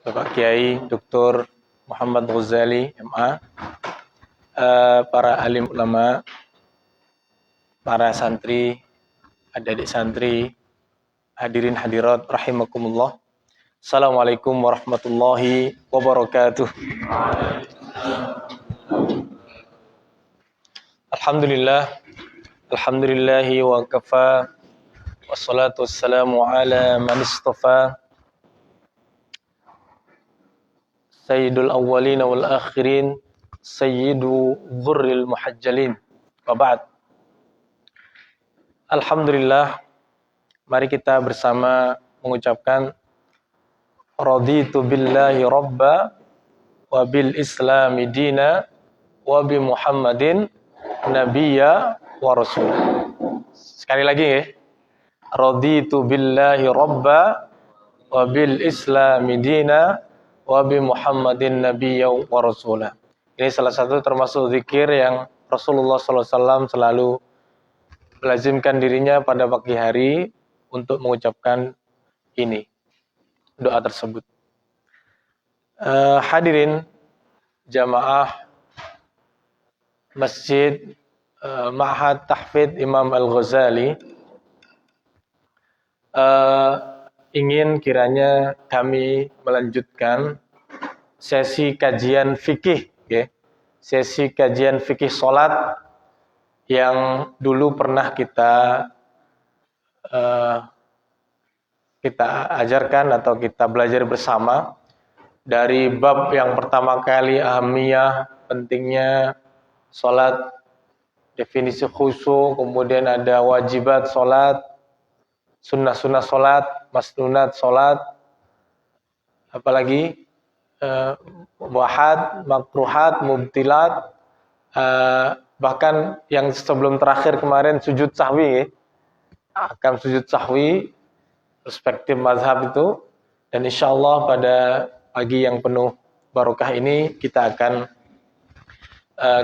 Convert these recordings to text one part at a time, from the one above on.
Bapak Kiai Dr. Muhammad Ghazali MA, para alim ulama, para santri, adik-adik santri, hadirin hadirat rahimakumullah. Assalamualaikum warahmatullahi wabarakatuh. Alhamdulillahi wa kafa, wassalatu wassalamu ala man istafa, sayyidul awwalin wal akhirin, sayyidu dzurril muhajjalin. Wa ba'd. Alhamdulillah, mari kita bersama mengucapkan raditu billahi rabba wa bil islami dina wa bi Muhammadin nabiyya wa rasul. Sekali lagi ya. Raditu billahi rabba wa bil islami dina wa bi Muhammadin nabiyya wa rasulah. Ini salah satu termasuk zikir yang Rasulullah SAW selalu melazimkan dirinya pada pagi hari untuk mengucapkan ini, doa tersebut. Hadirin jamaah Masjid Ma'had Tahfidz Imam Al-Ghazali, ingin kiranya kami melanjutkan sesi kajian fikih, ya. Sesi kajian fikih sholat yang dulu pernah kita ajarkan atau kita belajar bersama dari bab yang pertama kali, ahamiyah, pentingnya sholat, definisi khusyuk, kemudian ada wajibat sholat, sunnah-sunnah sholat, masnunat sholat, apalagi mubahat, makruhat, mubtilat, bahkan yang sebelum terakhir kemarin sujud sahwi, akam sujud sahwi, perspektif mazhab itu. Dan insyaallah pada pagi yang penuh barokah ini kita akan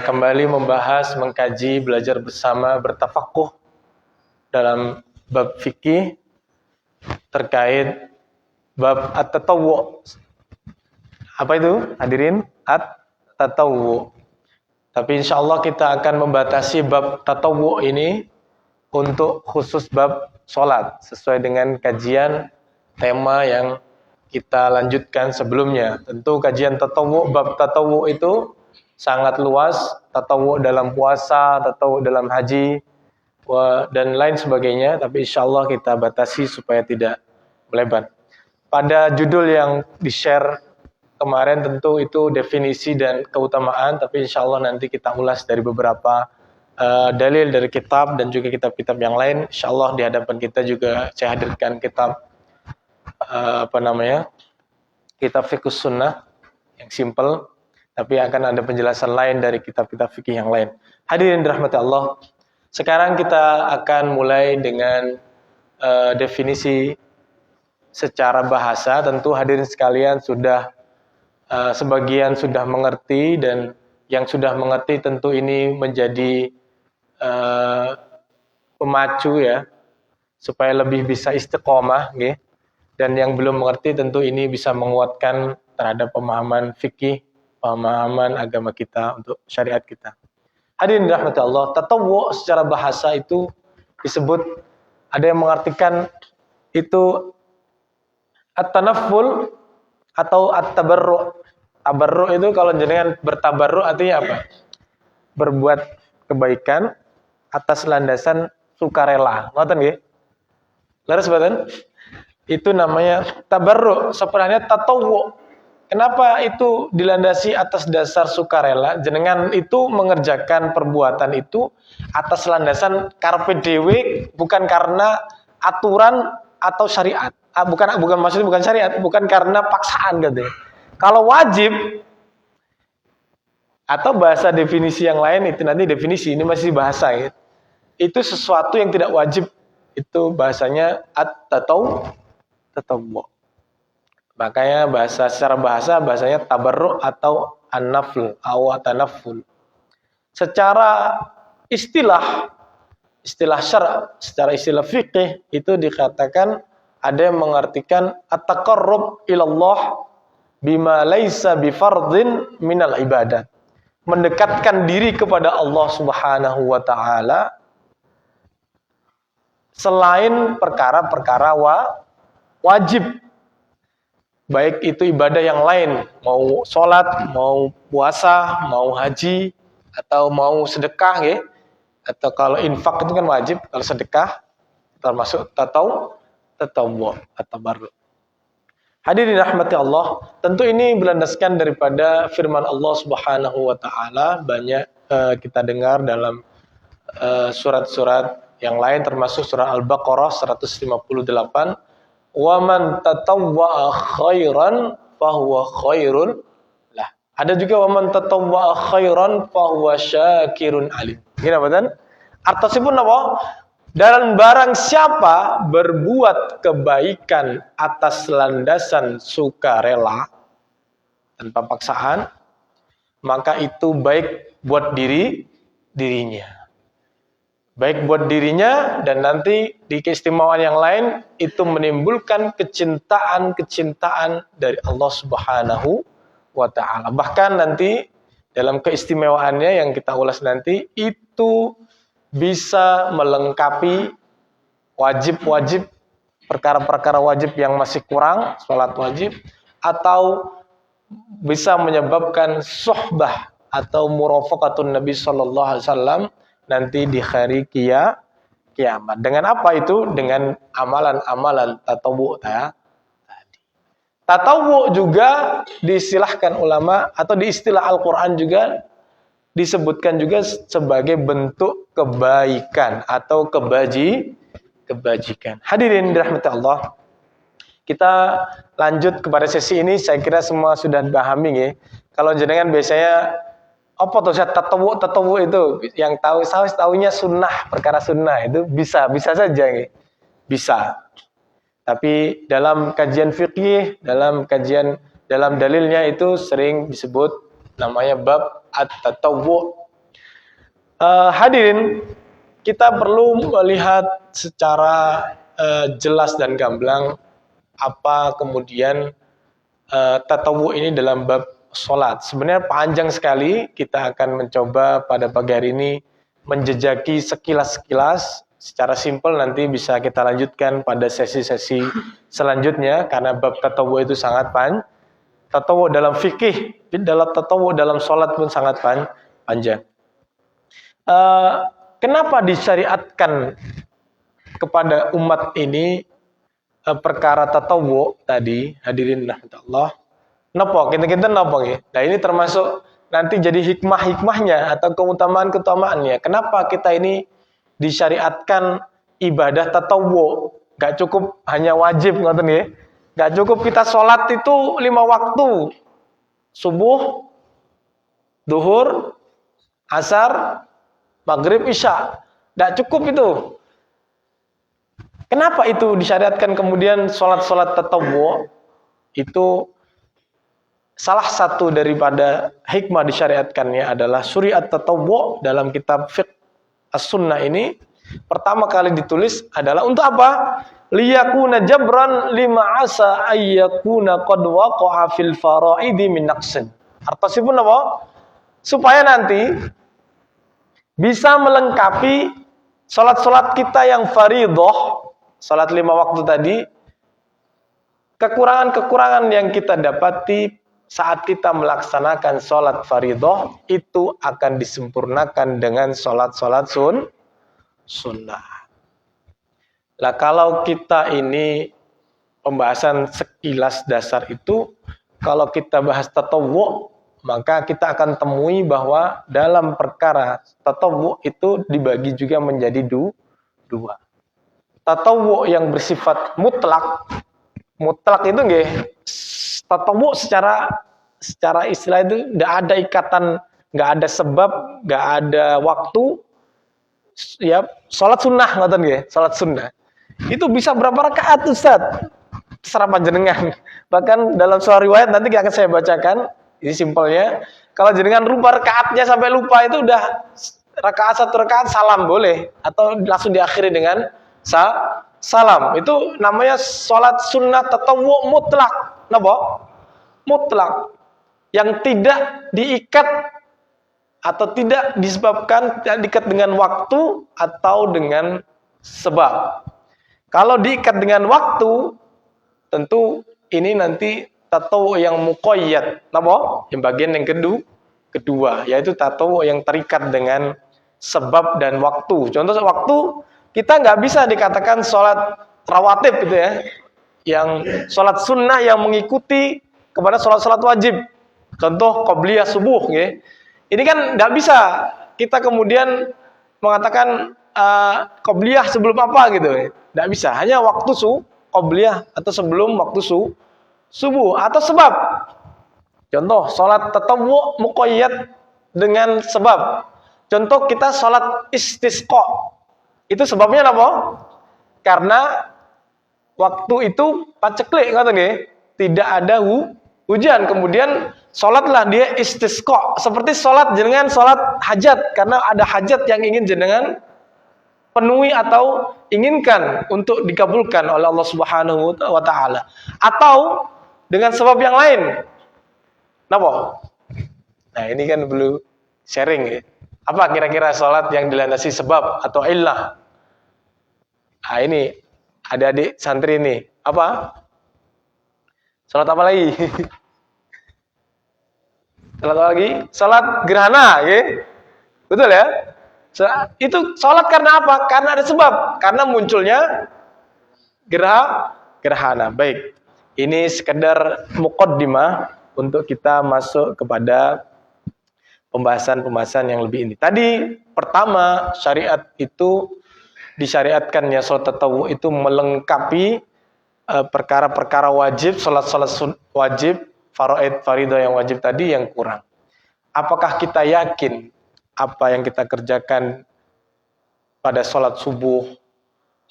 kembali membahas, mengkaji, belajar bersama, bertafakuh dalam bab fikih terkait bab at-tatawwu. Apa itu? Hadirin, at-tatawwu. Tapi insyaallah kita akan membatasi bab tatawwu ini untuk khusus bab sholat sesuai dengan kajian tema yang kita lanjutkan sebelumnya. Tentu kajian tatawwu, bab tatawwu itu sangat luas, tatawwu dalam puasa, tatawwu dalam haji, dan lain sebagainya, tapi insyaallah kita batasi supaya tidak melebar. Pada judul yang di-share kemarin tentu itu definisi dan keutamaan, tapi insyaallah nanti kita ulas dari beberapa dalil dari kitab dan juga kitab-kitab yang lain. Insyaallah di hadapan kita juga saya hadirkan kitab kitab Fiqhus Sunnah yang simple, tapi akan ada penjelasan lain dari kitab-kitab fikih yang lain. Hadirin dirahmati Allah, sekarang kita akan mulai dengan definisi secara bahasa. Tentu hadirin sekalian sudah sebagian sudah mengerti, dan yang sudah mengerti tentu ini menjadi pemacu ya, supaya lebih bisa istiqomah, gitu. Dan yang belum mengerti tentu ini bisa menguatkan terhadap pemahaman fikih, pemahaman agama kita untuk syariat kita. Hadirin dirahmati Allah, tatawwu secara bahasa itu disebut, ada yang mengartikan itu at-tanafful atau at-tabarru'. Tabarru' itu kalau jenengan bertabarru' artinya apa? Berbuat kebaikan atas landasan sukarela. Ngoten nggih? Leres mboten? Itu namanya tabarru'. Sebenarnya tatawwu. Kenapa itu dilandasi atas dasar sukarela? Jenengan itu mengerjakan perbuatan itu atas landasan karpe dewe, bukan karena aturan atau syariat. Bukan maksudnya bukan syariat, bukan karena paksaan gitu. Kalau wajib atau bahasa definisi yang lain itu nanti definisi, ini masih bahasa ya. Itu sesuatu yang tidak wajib, itu bahasanya at-tatawwu. Makanya secara bahasa bahasanya tabarru' atau an-nafl atau at-tanafful. Secara istilah syara', secara istilah fikih itu dikatakan, ada yang mengartikan at-taqarrub ilallah bima laisa bifardhin minal ibadat. Mendekatkan diri kepada Allah Subhanahu wa taala selain perkara-perkara wajib. Baik itu ibadah yang lain, mau sholat, mau puasa, mau haji, atau mau sedekah ya. Atau kalau infak itu kan wajib, kalau sedekah termasuk tatawwu atau baru. Hadirin rahmati Allah, tentu ini berlandaskan daripada firman Allah Subhanahu wa taala, banyak kita dengar dalam surat-surat yang lain termasuk surah Al-Baqarah 158, wa man tatawwa'a khairan fahuwa khairun lah. Ada juga wa man tatawwa'a khairan fahuwa syakirun alim. Gini apa dan? Artosipun apa? Dan barang siapa berbuat kebaikan atas landasan sukarela tanpa paksaan, maka itu baik buat dirinya. Baik buat dirinya, dan nanti di keistimewaan yang lain itu menimbulkan kecintaan dari Allah Subhanahu wa taala. Bahkan nanti dalam keistimewaannya yang kita ulas nanti itu bisa melengkapi wajib-wajib, perkara-perkara wajib yang masih kurang, sholat wajib, atau bisa menyebabkan suhbah atau murafaqatun Nabi sallallahu alaihi wasallam nanti di hari kiamat. Dengan apa itu? Dengan amalan-amalan tatawwu tadi. Tatawwu juga diistilahkan ulama atau di istilah Al-Qur'an juga disebutkan juga sebagai bentuk kebaikan atau kebajikan. Hadirin dirahmati Allah. Kita lanjut kepada sesi ini, saya kira semua sudah pahami ya. Kalau jenengan biasanya apa tuh tatawwu itu yang tahunya sunnah, perkara sunnah itu bisa saja ya. Bisa. Tapi dalam kajian fikih, dalam dalilnya itu sering disebut namanya bab at-tatawwu. Hadirin, kita perlu melihat secara jelas dan gamblang apa kemudian tatawwu ini dalam bab sholat. Sebenarnya panjang sekali, kita akan mencoba pada pagi hari ini menjejaki sekilas-sekilas. Secara simpel nanti bisa kita lanjutkan pada sesi-sesi selanjutnya, karena bab tatawwu itu sangat panjang. Tatawwu dalam fikih, tatawwu dalam sholat pun sangat panjang. Kenapa disyariatkan kepada umat ini perkara tatawwu tadi, hadirin rahmatullah? Napa kita napa ya? Nah, ini termasuk nanti jadi hikmahnya atau keutamaan-keutamaannya. Kenapa kita ini disyariatkan ibadah tatawwu? Gak cukup hanya wajib, ngoten nggih. Gak cukup kita sholat itu 5 waktu. Subuh, duhur, asar, maghrib, isya. Gak cukup itu. Kenapa itu disyariatkan kemudian sholat-sholat tatawwu? Itu salah satu daripada hikmah disyariatkannya adalah syariat tatawwu dalam kitab fiqh as-sunnah ini pertama kali ditulis adalah untuk apa? Liyakuna jabran lima asa ayyakuna qad waqa'a fil faraidi min naqsin. Artosipun apa? Supaya nanti bisa melengkapi salat-salat kita yang fardhah, salat 5 waktu tadi, kekurangan-kekurangan yang kita dapati saat kita melaksanakan sholat fardhah itu akan disempurnakan dengan sholat-sholat sunnah. Lah kalau kita ini pembahasan sekilas dasar itu, kalau kita bahas tatawwu, maka kita akan temui bahwa dalam perkara tatawwu itu dibagi juga menjadi dua. Tatawwu yang bersifat mutlak itu nggih, tatawwu secara istilah itu nggak ada ikatan, nggak ada sebab, nggak ada waktu. Ya, sholat sunnah, ngoten nggih, sholat sunnah. Itu bisa berapa rakaat, Ustaz? Terserah panjenengan. Bahkan dalam sebuah riwayat nanti akan saya bacakan. Ini simpelnya, kalau jenengan lupa rakaatnya sampai lupa itu udah satu rakaat salam boleh, atau langsung diakhiri dengan salam. Itu namanya sholat sunnah tatawwu mutlak. Napa? mutlak yang tidak diikat atau tidak disebabkan, tidak diikat dengan waktu atau dengan sebab. Kalau diikat dengan waktu, tentu ini nanti tatawu yang muqayyad. Napa? Yang bagian yang kedua, yaitu tatawu yang terikat dengan sebab dan waktu. Contoh waktu, kita nggak bisa dikatakan sholat rawatib gitu ya, yang sholat sunnah yang mengikuti kepada sholat-sholat wajib. Contoh qobliyah subuh, ya. Ini kan nggak bisa kita kemudian mengatakan qobliyah sebelum apa gitu, ya. Nggak bisa. Hanya waktu qobliyah atau sebelum waktu subuh atau sebab. Contoh sholat tatawwu muqayyad dengan sebab. Contoh kita sholat istisqa. Itu sebabnya apa? Karena waktu itu paceklik, kata nggih, tidak ada hujan, kemudian sholatlah dia istisqa, seperti sholat jenengan sholat hajat, karena ada hajat yang ingin jenengan penuhi atau inginkan untuk dikabulkan oleh Allah Subhanahu wa taala, atau dengan sebab yang lain. Napa? Nah, ini kan perlu sharing ya. Apa kira-kira sholat yang dilandasi sebab atau illah? Nah, ini adik-adik santri ini apa? Sholat apa lagi? Sholat apa lagi? Sholat gerhana, ya? Betul ya? Itu sholat karena apa? Karena ada sebab. Karena munculnya gerhana. Baik. Ini sekedar muqaddimah untuk kita masuk kepada pembahasan-pembahasan yang lebih ini. Tadi pertama, syariat itu disyariatkannya sholat tatawwu itu melengkapi perkara-perkara wajib, sholat-sholat wajib, faraid, faridah yang wajib tadi yang kurang. Apakah kita yakin apa yang kita kerjakan pada sholat subuh,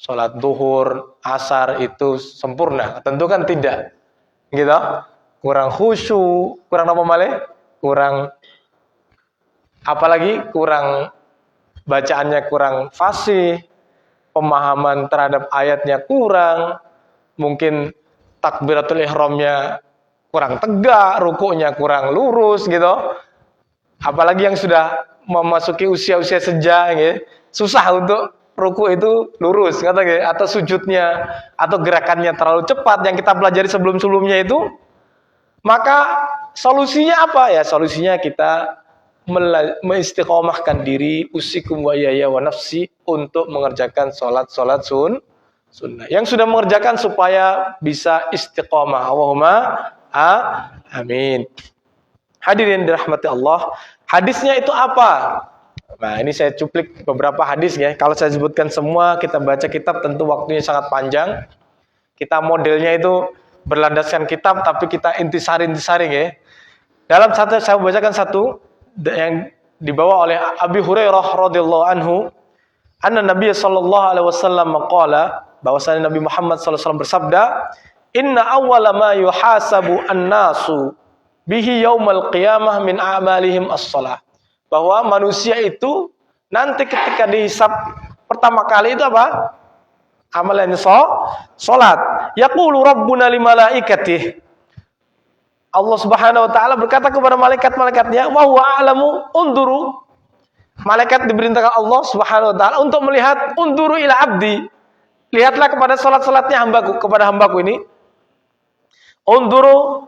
sholat duhur, asar itu sempurna? Tentu kan tidak. Gitu? Kurang khusyuk, kurang apa malih? Kurang apalagi kurang bacaannya kurang fasih, pemahaman terhadap ayatnya kurang, mungkin takbiratul ihramnya kurang tegak, rukuknya kurang lurus gitu. Apalagi yang sudah memasuki usia-usia senja, gitu, susah untuk ruku itu lurus, kata gitu, atau sujudnya atau gerakannya terlalu cepat yang kita pelajari sebelum-sebelumnya itu. Maka solusinya apa ya? Solusinya kita mengistiqomahkan diri, usikum wa iyaya wa nafsi, untuk mengerjakan sholat sunnah yang sudah mengerjakan supaya bisa istiqomah. Allahumma amin. Hadirin dirahmati Allah, hadisnya itu apa? Nah, ini saya cuplik beberapa hadis ya. Kalau saya sebutkan semua, kita baca kitab tentu waktunya sangat panjang. Kita modelnya itu berlandaskan kitab, tapi kita intisari ya. Dalam satu, saya bacakan satu yang dibawa oleh Abi Hurairah radhiyallahu anhu, anna Nabi sallallahu alaihi wasallam qala, bahwasanya Nabi Muhammad sallallahu alaihi wasallam bersabda, inna awwala ma yuhasabu an-nasu bihi yaumal qiyamah min a'malihim as-shalah. Bahwa manusia itu nanti ketika dihisab pertama kali itu apa? Amalannya salat. Yaqulu rabbuna li malaikatihi, Allah Subhanahu wa taala berkata kepada malaikat-malaikatnya, wa huwa a'lamu unduru. Malaikat diperintahkan Allah Subhanahu wa taala untuk melihat, unduru ila abdi. Lihatlah kepada salat-salatnya hambaku, kepada hambaku ini. Unduru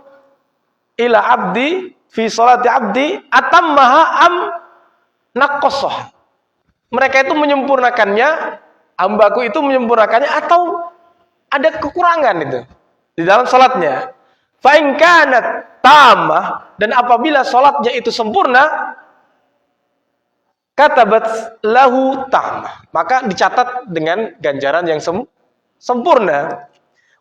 ila abdi fi salati abdi atammaha am naqqasah. Mereka itu menyempurnakannya, hambaku itu menyempurnakannya atau ada kekurangan itu di dalam salatnya. Fa in kanat tamah, dan apabila salatnya itu sempurna, katabat lahu tamah, maka dicatat dengan ganjaran yang sempurna.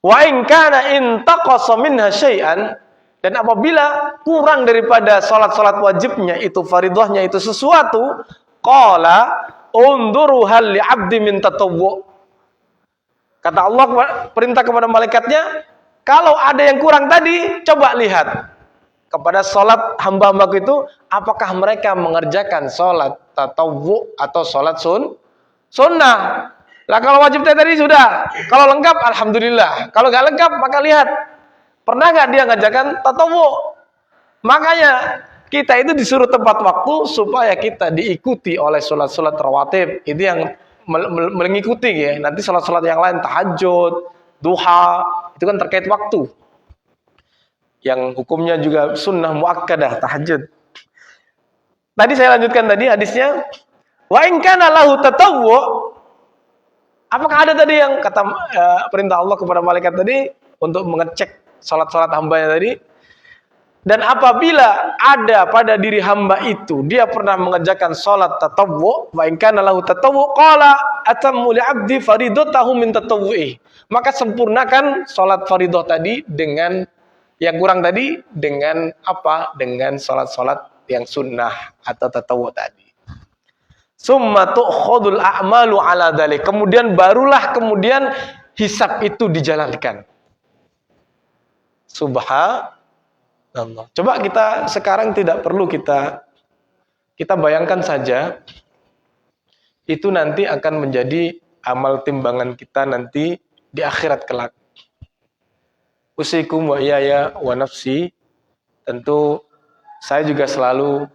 Wa in kana intaqasa minha syai'an, dan apabila kurang daripada salat-salat wajibnya itu, faridahnya itu sesuatu, qala unduru hal li 'abdi min tatawwu. Kata Allah perintah kepada malaikatnya, kalau ada yang kurang tadi, coba lihat kepada salat hamba-hambaku itu, apakah mereka mengerjakan salat tatawwu atau salat sunnah. Lah kalau wajib tadi sudah, kalau lengkap alhamdulillah, kalau nggak lengkap maka lihat Pernah nggak dia ngajarkan tatawu? Makanya kita itu disuruh tepat waktu supaya kita diikuti oleh sholat-sholat rawatib. Itu yang mengikuti ya. Nanti sholat-sholat yang lain, tahajud, duha, itu kan terkait waktu. Yang hukumnya juga sunnah muakkadah, tahajud. Tadi saya lanjutkan tadi hadisnya. Wa in kana lahu tatawwu. Apakah ada tadi yang kata perintah Allah kepada malaikat tadi untuk mengecek sholat-sholat hambanya tadi? Dan apabila ada pada diri hamba itu dia pernah mengerjakan salat tatawwu, wa in kana lahu tatawwu qala atammu li 'abdi faridatahu min tatawwu'i. Maka sempurnakan salat fardhu tadi dengan yang kurang tadi dengan apa? Dengan salat-salat yang sunnah atau tatawwu tadi. Summa tu'khadul a'malu 'ala dzalik. Kemudian kemudian hisab itu dijalankan. Subhanallah. Coba kita sekarang tidak perlu kita bayangkan saja itu nanti akan menjadi amal timbangan kita nanti di akhirat kelak. Usikum wa iyaya wa nafsi. Tentu saya juga selalu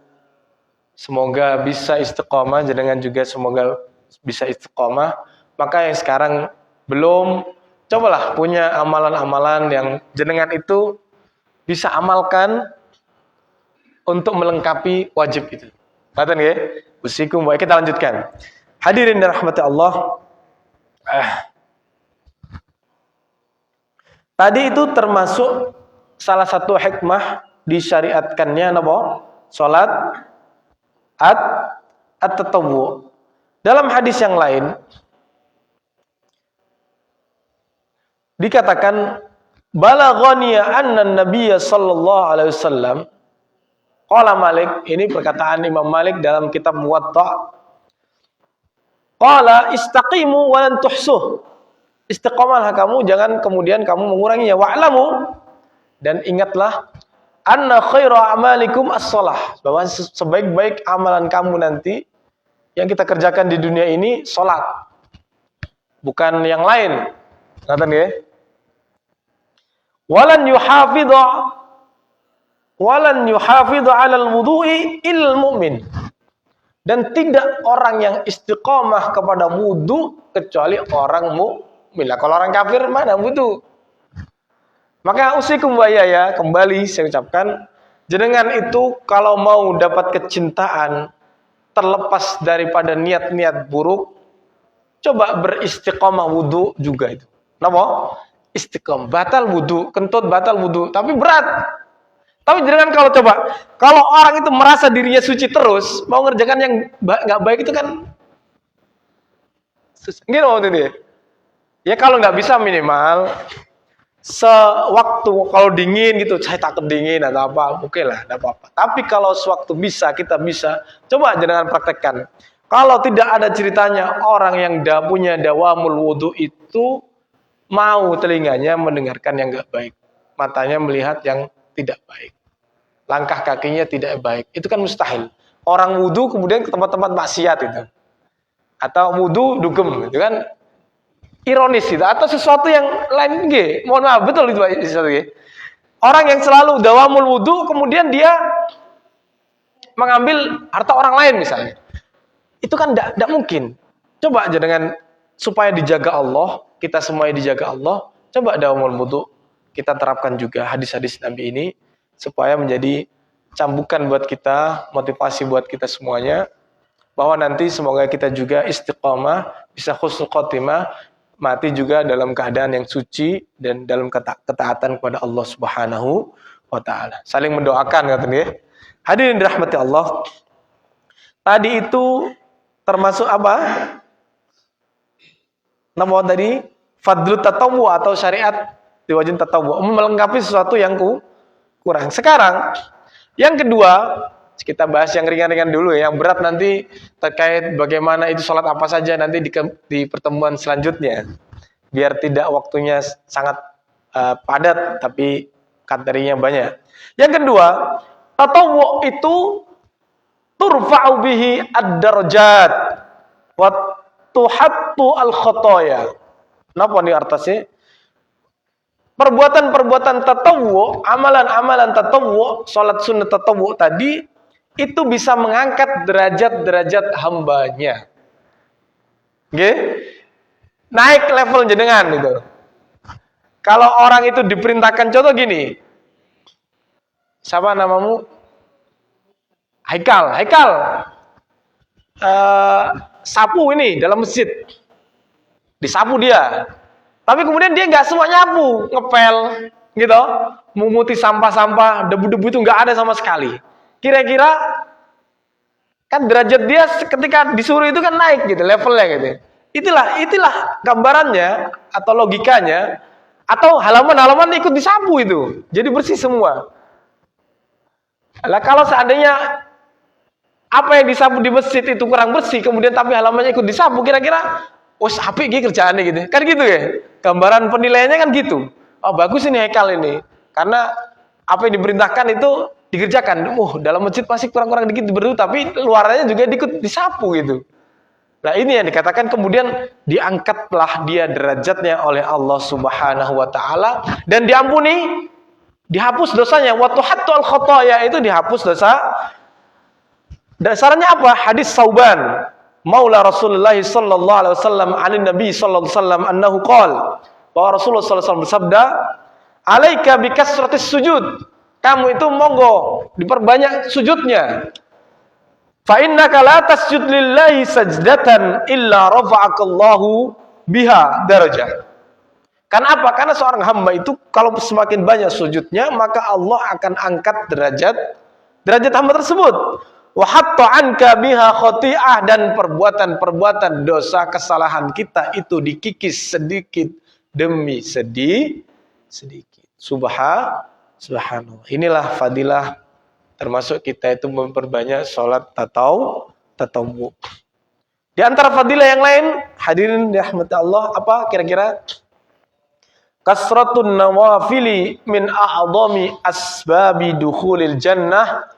semoga bisa istiqomah, jenengan juga semoga bisa istiqomah. Maka yang sekarang belum, cobalah punya amalan-amalan yang jenengan itu bisa amalkan untuk melengkapi wajib itu. Ngerti ya? Usikum wa kita lanjutkan. Hadirin dan rahmati Allah. Tadi itu termasuk salah satu hikmah disyariatkannya napa? Salat at-tatawwu. Dalam hadis yang lain dikatakan balaghaniya anna nabiyya sallallahu alaihi wasallam qala Malik, ini perkataan Imam Malik dalam kitab Muwatta. Qala istaqimu wa lan tuhsuh. Istiqomahlah kamu, jangan kemudian kamu menguranginya. Wa'lamu, dan ingatlah anna khaira a'malikum as-shalah, bahwa sebaik-baik amalan kamu nanti yang kita kerjakan di dunia ini salat. Bukan yang lain. Ngerti ya? Walan yuhafidha 'alal wudu'i illal mu'min. Dan tidak orang yang istiqomah kepada wudu kecuali orang mukmin. Kalau orang kafir mana wudu? Maka usikum wa ya, kembali saya ucapkan, jenengan itu kalau mau dapat kecintaan terlepas daripada niat-niat buruk, coba beristiqomah wudu juga itu. Napa? Istiqomah, batal wudu, kentut batal wudu, tapi berat. Tapi jangan kalau orang itu merasa dirinya suci terus, mau ngerjakan yang nggak baik itu kan susah. Gitu waktu itu. Ya kalau nggak bisa minimal sewaktu kalau dingin gitu, saya takut dingin atau apa, oke lah, tidak apa-apa. Tapi kalau sewaktu kita bisa, coba jangan praktekkan. Kalau tidak ada ceritanya orang yang punya dawamul wudu itu mau telinganya mendengarkan yang nggak baik, matanya melihat yang tidak baik, langkah kakinya tidak baik, itu kan mustahil. Orang wudu kemudian ke tempat-tempat maksiat itu, atau wudu dugem, itu kan ironis itu, atau sesuatu yang lain gitu. Mohon maaf, betul itu sesuatu gitu. Orang yang selalu dawamul wudu kemudian dia mengambil harta orang lain misalnya, itu kan tidak mungkin. Coba aja dengan supaya dijaga Allah, kita semuanya dijaga Allah, coba dawamul wudu kita terapkan juga hadis-hadis Nabi ini supaya menjadi cambukan buat kita, motivasi buat kita semuanya, bahwa nanti semoga kita juga istiqomah, bisa husnul khotimah, mati juga dalam keadaan yang suci dan dalam ketaatan kepada Allah Subhanahu wa taala. Saling mendoakan katanya ya. Hadirin dirahmati Allah. Tadi itu termasuk apa? Nama tadi fadlut tatawwu atau syariat diwajib tatawwu, melengkapi sesuatu yang kurang. Sekarang yang kedua, kita bahas yang ringan-ringan dulu ya. Yang berat nanti terkait bagaimana itu sholat apa saja nanti di pertemuan selanjutnya. Biar tidak waktunya sangat padat tapi materinya banyak. Yang kedua, tatawwu itu turfa'u bihi ad-darajat wa tuhattu al-khotoya. Napa nih artinya? perbuatan-perbuatan tatawwu, amalan-amalan tatawwu, salat sunnah tatawwu tadi itu bisa mengangkat derajat-derajat hambanya. Oke? Naik level jenengan gitu. Kalau orang itu diperintahkan, contoh gini. Siapa namamu? Haikal. Sapu ini dalam masjid. Disapu dia. Tapi kemudian dia nggak semua nyapu, ngepel, gitu. Menguti sampah-sampah, debu-debu itu nggak ada sama sekali. Kira-kira kan derajat dia ketika disuruh itu kan naik gitu, levelnya gitu. Itulah gambarannya atau logikanya, atau halaman-halaman ikut disapu itu, jadi bersih semua. Lah kalau seandainya apa yang disapu di masjid itu kurang bersih, kemudian tapi halamannya ikut disapu, kira-kira, oh apik gitu kerjaannya gitu, kan gitu ya? Gambaran penilaiannya kan gitu. Oh bagus ini Haikal ini, karena apa yang diperintahkan itu dikerjakan. Dalam masjid pasti kurang-kurang dikit berdu, tapi luarnya juga ikut disapu gitu. Nah ini yang dikatakan kemudian diangkatlah dia derajatnya oleh Allah Subhanahu wa taala dan diampuni, dihapus dosanya. Wa tuhattu al khotoya, itu dihapus dosa. Dasarnya apa? Hadis Sauban Maula Rasulullah sallallahu alaihi wasallam alin Nabi sallallahu alaihi wasallam annahu qala, bahwa Rasulullah sallallahu alaihi wasallam bersabda, "Alaika bikasratis sujud." Kamu itu monggo diperbanyak sujudnya. Fa innaka la tasjud lillahi sajdatan illa rafa'akallahu biha darajah. Karena apa? Karena seorang hamba itu kalau semakin banyak sujudnya, maka Allah akan angkat derajat hamba tersebut. Wa hatta anka biha khati'ah, dan perbuatan-perbuatan dosa kesalahan kita itu dikikis sedikit demi sedikit. Subhanallah. Inilah fadilah, termasuk kita itu memperbanyak sholat tatawwu. Di antara fadilah yang lain, hadirin dirahmati Allah, apa kira-kira? Kasratun nawafili min a'dhami asbabi dukhulil jannah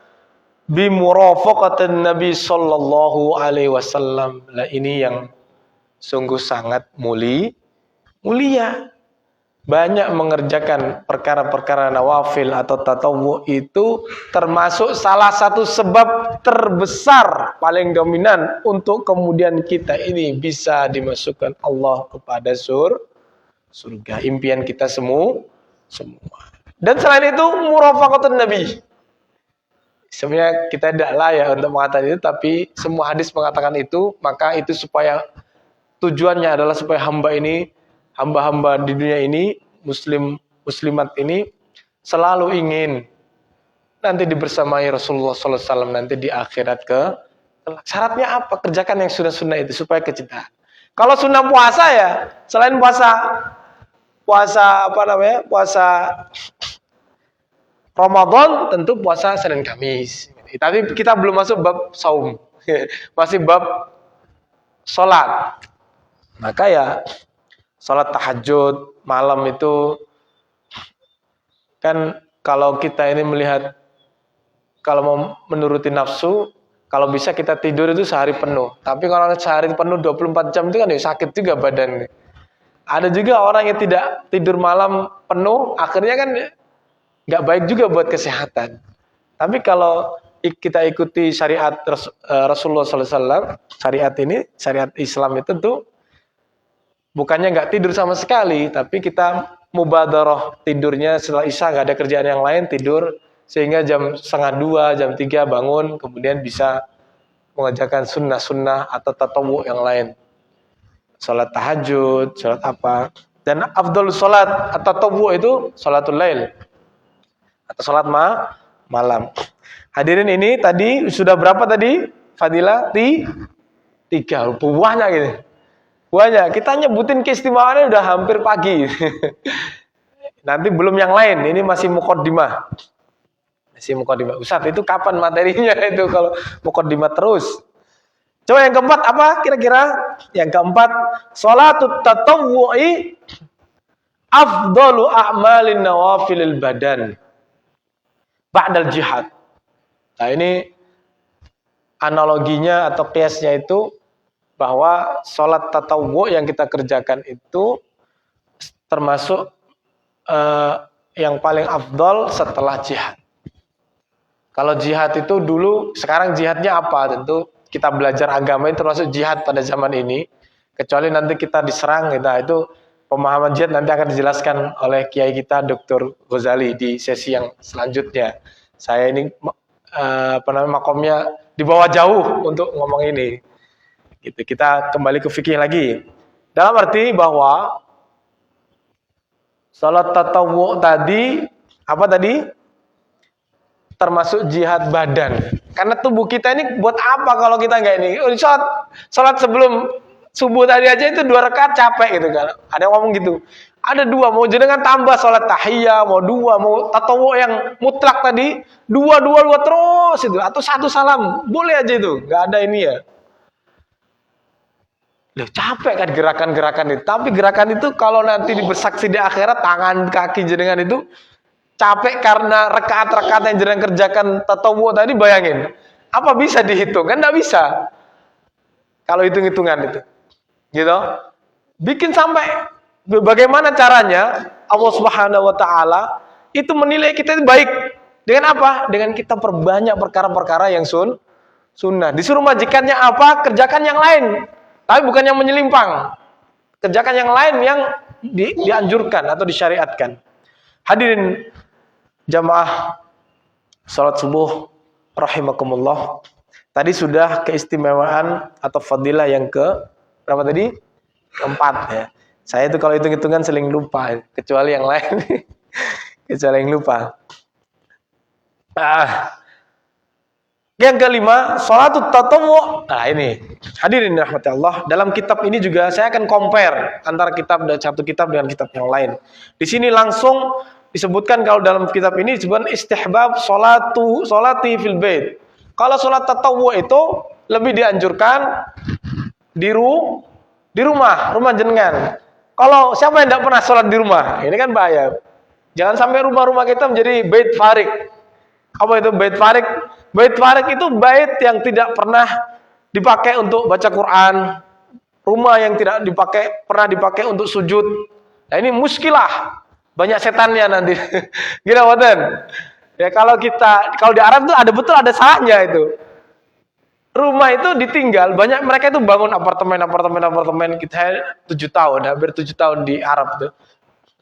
bimurafaqatin Nabi sallallahu alaihi wasallam. Lah ini yang sungguh sangat mulia. Banyak mengerjakan perkara-perkara nawafil atau tatawwu itu termasuk salah satu sebab terbesar paling dominan untuk kemudian kita ini bisa dimasukkan Allah kepada surga. Impian kita semua. Dan selain itu murafaqatun Nabi. Sebenarnya kita tidak layak untuk mengatakan itu, tapi semua hadis mengatakan itu, maka itu supaya tujuannya adalah supaya hamba-hamba di dunia ini, muslimat ini selalu ingin nanti dibersamai Rasulullah SAW nanti di akhirat syaratnya apa? Kerjakan yang sunnah-sunnah itu supaya kecintaan. Kalau sunnah puasa ya, selain puasa Ramadan, tentu puasa Senin Kamis. Tapi kita belum masuk bab saum. Masih bab sholat. Maka ya sholat tahajud malam itu kan, kalau kita ini melihat, kalau mau menuruti nafsu, kalau bisa kita tidur itu sehari penuh. Tapi kalau sehari penuh 24 jam itu kan ya sakit juga badan. Ada juga orang yang tidak tidur malam penuh, akhirnya kan nggak baik juga buat kesehatan. Tapi kalau kita ikuti syariat Rasulullah SAW, syariat Islam itu tuh bukannya nggak tidur sama sekali, tapi kita mubadarah tidurnya setelah isya, nggak ada kerjaan yang lain, tidur sehingga jam 1:30, jam 3 bangun, kemudian bisa mengerjakan sunnah-sunnah atau tatawwu yang lain. Salat tahajud, salat apa. Dan afdhalus salat atau tatawwu itu salatul lail atau salat malam. Hadirin, ini tadi sudah berapa tadi? Fadilah 3. Banyak gitu. Banyak. Kita nyebutin keistimewaannya udah hampir pagi. Nanti belum yang lain. Ini masih muqaddimah. Ustaz, itu kapan materinya itu kalau muqaddimah terus? Coba yang keempat apa kira-kira? Yang keempat, shalatut tatawwu'i afdalu a'malin nawafilil badan ba'dal jihad. Nah ini analoginya atau kiasnya itu bahwa sholat tatawwu yang kita kerjakan itu termasuk yang paling afdol setelah jihad. Kalau jihad itu dulu, sekarang jihadnya apa? Tentu kita belajar agama itu termasuk jihad pada zaman ini. Kecuali nanti kita diserang, itu pemahaman jihad nanti akan dijelaskan oleh kiai kita Dr. Ghazali di sesi yang selanjutnya. Saya ini makomnya di bawah jauh untuk ngomong ini. Gitu. Kita kembali ke fikih lagi. Dalam arti bahwa salat tatawwu tadi apa tadi? Termasuk jihad badan. Karena tubuh kita ini buat apa kalau kita nggak ini? Salat sebelum subuh tadi aja itu 2 rakaat capek gitu kan. Ada yang ngomong gitu. Ada 2, mau jenengan tambah salat tahiyah, mau 2, mau tatawwu yang mutlak tadi, 2 terus itu atau 1 salam. Boleh aja itu. Nggak ada ini ya. Loh, capek kan gerakan-gerakan itu. Tapi gerakan itu kalau nanti bersaksi di akhirat, tangan kaki jenengan itu capek karena rakaat-rakaat yang jenengan kerjakan tatawwu tadi, bayangin. Apa bisa dihitung? Kan enggak bisa. Kalau hitung-hitungan itu. Gitu. Bikin sampai bagaimana caranya Allah Subhanahu wa taala itu menilai kita itu baik. Dengan apa? Dengan kita perbanyak perkara-perkara yang sunnah. Disuruh majikannya apa? Kerjakan yang lain. Tapi bukan yang menyelimpang. Kerjakan yang lain yang dianjurkan atau disyariatkan. Hadirin jamaah salat subuh rahimakumullah. Tadi sudah keistimewaan atau fadilah yang berapa tadi? 4 ya. Saya itu kalau hitung-hitungan sering lupa, kecuali yang lain. Kecuali yang lupa. Yang kelima, salatut tatawwu. Nah ini, hadirin rahmatullah. Dalam kitab ini juga saya akan compare antara kitab dan satu kitab dengan kitab yang lain. Di sini langsung disebutkan kalau dalam kitab ini disebutkan istihbab salati fil bait. Kalau salat tatawwu itu lebih dianjurkan di rumah jenengan. Kalau siapa yang tidak pernah salat di rumah, ini kan bahaya. Jangan sampai rumah-rumah kita menjadi bait farik. Apa itu bait farik? Bait farik itu bait yang tidak pernah dipakai untuk baca Quran, rumah yang tidak pernah dipakai untuk sujud. Nah ini muskilah, banyak setannya nanti. Gila wadan. Ya kalau di Arab tuh ada salahnya itu. Rumah itu ditinggal, banyak mereka itu bangun apartemen. Kita 7 tahun, hampir 7 tahun di Arab tuh.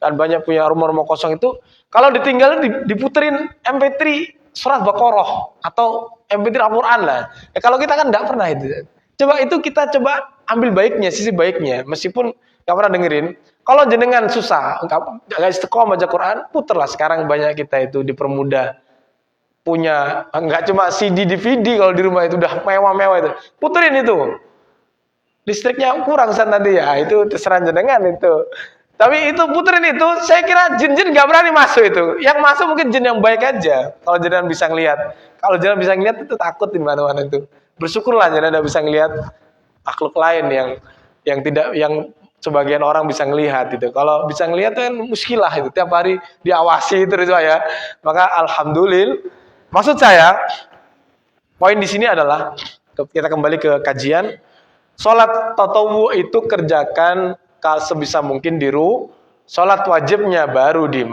Dan banyak punya rumah-rumah kosong itu. Kalau ditinggal diputerin MP3 surat Baqarah atau MP3 Al-Quran lah. Ya, kalau kita kan nggak pernah itu. Kita coba ambil baiknya, sisi baiknya. Meskipun nggak pernah dengerin. Kalau jenengan susah, nggak istiqomah baca Quran, puterlah. Sekarang banyak kita itu dipermudah. Punya, nggak cuma CD, DVD kalau di rumah itu udah mewah-mewah itu. Puterin itu. Listriknya kurang saat nanti ya, itu terserah jenengan itu. Tapi itu puterin itu, saya kira jin-jin nggak berani masuk itu. Yang masuk mungkin jin yang baik aja. Kalau jenengan bisa ngelihat. Kalau jenengan bisa ngelihat itu takut di mana-mana itu. Bersyukurlah jenengan bisa ngelihat makhluk lain yang sebagian orang bisa ngelihat itu. Kalau bisa ngelihat itu kan muskilah itu. Tiap hari diawasi terus ya. Maka alhamdulillah. Maksud saya, poin di sini adalah kita kembali ke kajian. Salat tatawwu itu kerjakan sebisa mungkin salat wajibnya baru di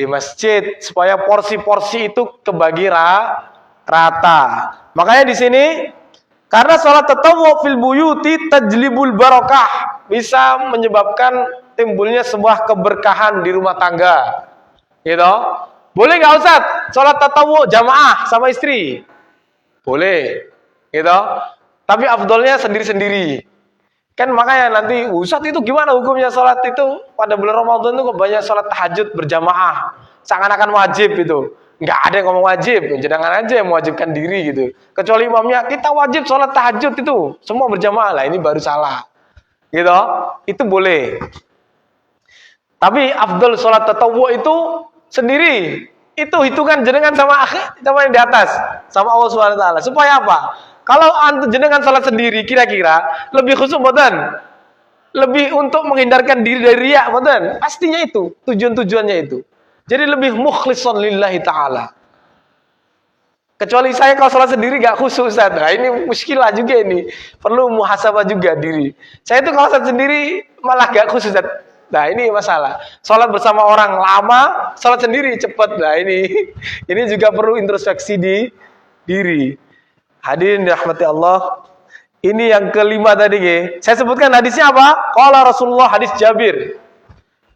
masjid supaya porsi-porsi itu kebagi rata. Makanya di sini karena salat tatawwu fil buyuti tajlibul barakah, bisa menyebabkan timbulnya sebuah keberkahan di rumah tangga. Gitu. Boleh nggak Ustaz? Salat tatawwu jamaah sama istri? Boleh. Gitu. Tapi afdolnya sendiri-sendiri. Kan makanya nanti Ustaz itu gimana hukumnya salat itu pada bulan Ramadan itu kok banyak salat tahajud berjamaah. Seakan-akan wajib itu. Enggak ada yang ngomong wajib, jangan aja yang mewajibkan diri gitu. Kecuali imamnya kita wajib salat tahajud itu, semua berjamaah lah, ini baru salah. Gitu. Itu boleh. Tapi afdol salat tatawwu itu sendiri. Itu hitungan jenengan sama yang di atas, sama Allah Subhanahu wa taala. Supaya apa? Kalau antum jenengan salat sendiri, kira-kira lebih khusyuk mboten? Lebih untuk menghindarkan diri dari riya mboten? Pastinya itu, tujuannya itu. Jadi lebih mukhlishon lillahi ta'ala. Kecuali saya kalau salat sendiri gak khusyuk Ustaz. Nah, ini muskilah juga ini. Perlu muhasabah juga diri. Saya itu kalau salat sendiri malah gak khusyuk Ustaz. Nah ini masalah. Sholat bersama orang lama, sholat sendiri cepat. Nah ini juga perlu introspeksi di diri. Hadirin dirahmati Allah. Ini yang kelima tadi, saya sebutkan hadisnya apa? Qala Rasulullah, hadis Jabir.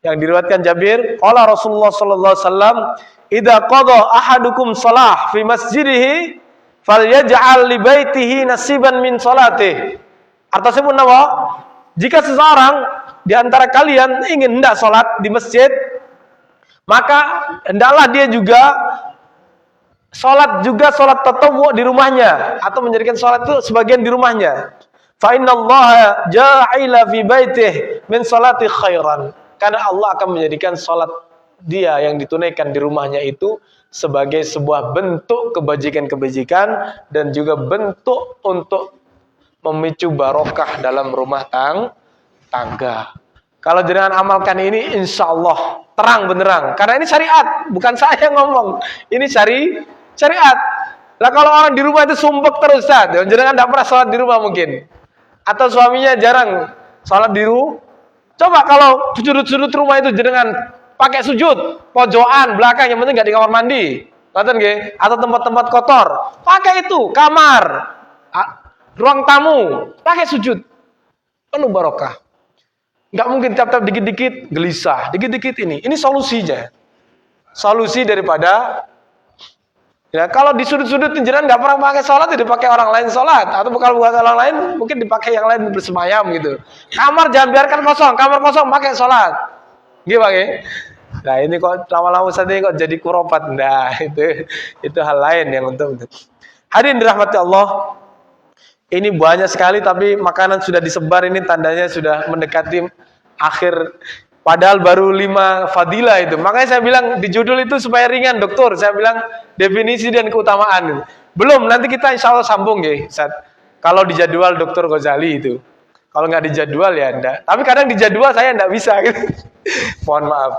Yang diriwayatkan Jabir, qala Rasulullah sallallahu alaihi wasallam, "Idza qada ahadukum shalah fi masjidihi falyaj'al li baitihi nasiban min salatihi." Artinya apa? Jika seseorang di antara kalian ingin hendak sholat di masjid, maka hendaklah dia juga sholat tatawwu di rumahnya, atau menjadikan sholat itu sebagian di rumahnya. Fa innallaha ja'ila fi baitihi min sholati khairan. Karena Allah akan menjadikan sholat dia yang ditunaikan di rumahnya itu sebagai sebuah bentuk kebajikan-kebajikan dan juga bentuk untuk memicu barokah dalam rumah tangga. Kalau jenengan amalkan ini, insya Allah terang benerang. Karena ini syariat, bukan saya ngomong. Ini syariat. Lah kalau orang di rumah itu sumpek terus, jenengan tidak pernah sholat di rumah mungkin. Atau suaminya jarang sholat di rumah. Coba kalau sudut-sudut rumah itu jenengan pakai sujud, pojokan, belakang, yang penting nggak di kamar mandi. Ngerti nggih? Atau tempat-tempat kotor. Pakai itu, kamar, ruang tamu, pakai sujud. Penuh barokah. Nggak mungkin tiap-tiap dikit-dikit gelisah, dikit-dikit ini. Ini solusinya. Solusi daripada ya kalau di sudut-sudut jenengan nggak pernah pakai sholat, ya dipakai orang lain sholat, atau bukan orang lain, mungkin dipakai yang lain bersemayam gitu. Kamar jangan biarkan kosong, kamar kosong pakai sholat, gitu Pak. Nah ini kok lama-lama saja kok jadi kuropat, nah itu hal lain yang untuk. Hadirin dirahmati Allah, ini banyak sekali tapi makanan sudah disebar, ini tandanya sudah mendekati akhir. Padahal baru 5 fadilah itu. Makanya saya bilang di judul itu supaya ringan, dokter. Saya bilang definisi dan keutamaan. Belum, nanti kita insya Allah sambung ya. Kalau di jadwal Dr. Ghazali itu. Kalau nggak di jadwal ya enggak. Tapi kadang di jadwal saya enggak bisa. Gitu. Mohon maaf.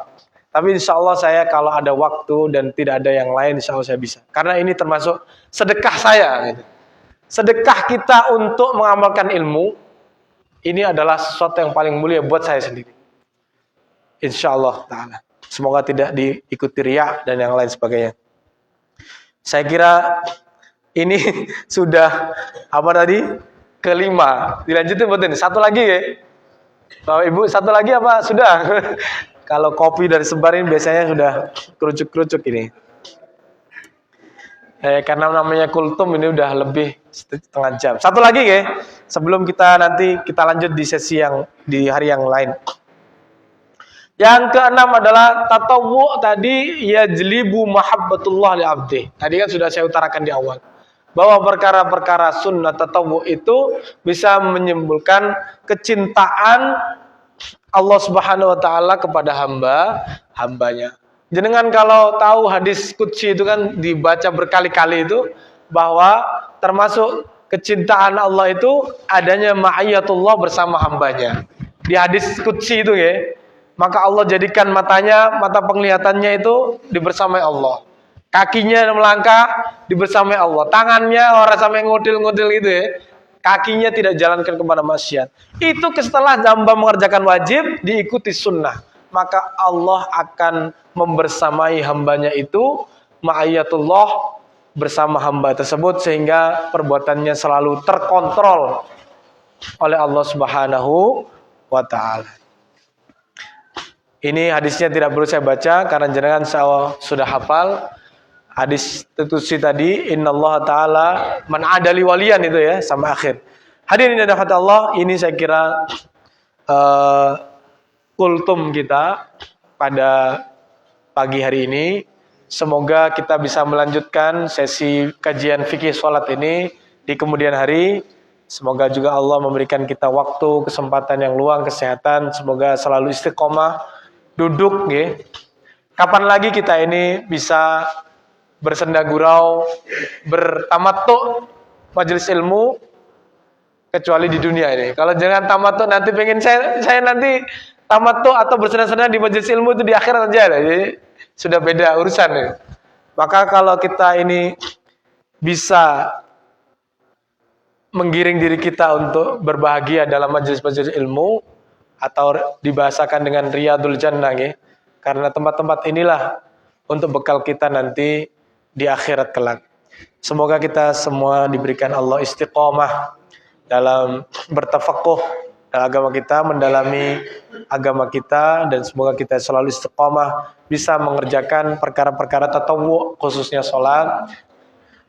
Tapi insya Allah saya kalau ada waktu dan tidak ada yang lain, insya Allah saya bisa. Karena ini termasuk sedekah saya. Gitu. Sedekah kita untuk mengamalkan ilmu, ini adalah sesuatu yang paling mulia buat saya sendiri. Insya Allah Ta'ala. Semoga tidak diikuti riya dan yang lain sebagainya. Saya kira ini sudah apa tadi? Kelima. Dilanjutin buat ini. Satu lagi ya. Bapak Ibu, satu lagi apa? Sudah. Kalau kopi dari sebarin biasanya sudah kerucuk-kerucuk ini. Karena namanya kultum ini udah lebih setengah jam. Satu lagi ya. Sebelum kita nanti kita lanjut di sesi yang di hari yang lain. Yang keenam adalah tatawwu tadi, yajlibu mahabbatullah li abdi. Tadi kan sudah saya utarakan di awal. Bahwa perkara-perkara sunnah tatawwu itu bisa menimbulkan kecintaan Allah Subhanahu wa taala kepada hambanya. Jenengan kalau tahu hadis qudsi itu kan dibaca berkali-kali itu, bahwa termasuk kecintaan Allah itu adanya ma'iyatullah bersama hambanya. Di hadis qudsi itu ya, maka Allah jadikan mata penglihatannya itu dibersamai Allah. Kakinya melangkah dibersamai Allah. Tangannya orang sampai ngutil-ngutil gitu ya. Kakinya tidak jalankan kepada maksiat. Itu setelah hamba mengerjakan wajib, diikuti sunnah. Maka Allah akan membersamai hambanya itu, ma'iyatullah bersama hamba tersebut, sehingga perbuatannya selalu terkontrol oleh Allah Subhanahu wa ta'ala. Ini hadisnya tidak perlu saya baca karena jenengan sudah hafal. Hadis tetusi tadi, innallaha ta'ala man adali waliyan, itu ya, sampai akhir. Hadirin yang dirahmati Allah, ini saya kira kultum kita pada pagi hari ini. Semoga kita bisa melanjutkan sesi kajian fikih sholat ini di kemudian hari. Semoga juga Allah memberikan kita waktu, kesempatan yang luang, kesehatan. Semoga selalu istiqomah duduk, ya. Kapan lagi kita ini bisa bersenda gurau, bertamattu majelis ilmu, kecuali di dunia ini. Kalau jangan tamattu, nanti pengen saya nanti tamattu atau bersenda-senda di majelis ilmu itu di akhirat aja, jadi sudah beda urusan, ya. Maka kalau kita ini bisa menggiring diri kita untuk berbahagia dalam majelis-majelis ilmu, atau dibahasakan dengan Riyadul Jannah nggih. Karena tempat-tempat inilah untuk bekal kita nanti di akhirat kelak. Semoga kita semua diberikan Allah istiqomah dalam bertafakuh dalam agama kita, mendalami agama kita, dan semoga kita selalu istiqomah bisa mengerjakan perkara-perkara tatawwu khususnya sholat,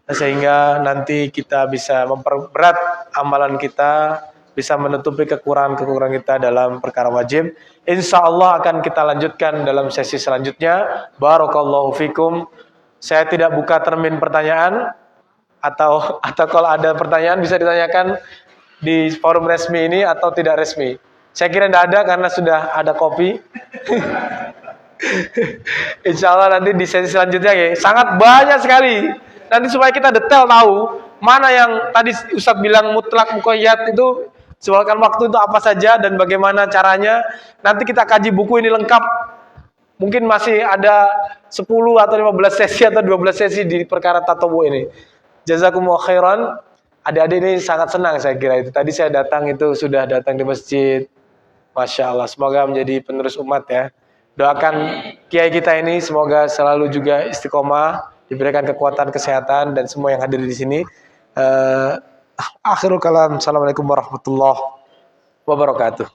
sehingga nanti kita bisa memperberat amalan kita, bisa menutupi kekurangan-kekurangan kita dalam perkara wajib. Insya Allah akan kita lanjutkan dalam sesi selanjutnya. Barakallahu fikum. Saya tidak buka termin pertanyaan, atau kalau ada pertanyaan bisa ditanyakan di forum resmi ini atau tidak resmi. Saya kira tidak ada karena sudah ada kopi. Insya Allah nanti di sesi selanjutnya ya, sangat banyak sekali. Nanti supaya kita detail tahu mana yang tadi Ustadz bilang mutlak muqayyad itu, sebabkan waktu itu apa saja dan bagaimana caranya. Nanti kita kaji buku ini lengkap. Mungkin masih ada 10 atau 15 sesi atau 12 sesi di perkara tatawu ini. Jazakumullah khairan. Adik-adik ini sangat senang saya kira itu. Tadi saya datang itu sudah datang di masjid. Masya Allah. Semoga menjadi penerus umat ya. Doakan kiai kita ini semoga selalu juga istiqomah, diberikan kekuatan, kesehatan, dan semua yang hadir di sini. Akhirul kalam. Assalamualaikum warahmatullahi wabarakatuh.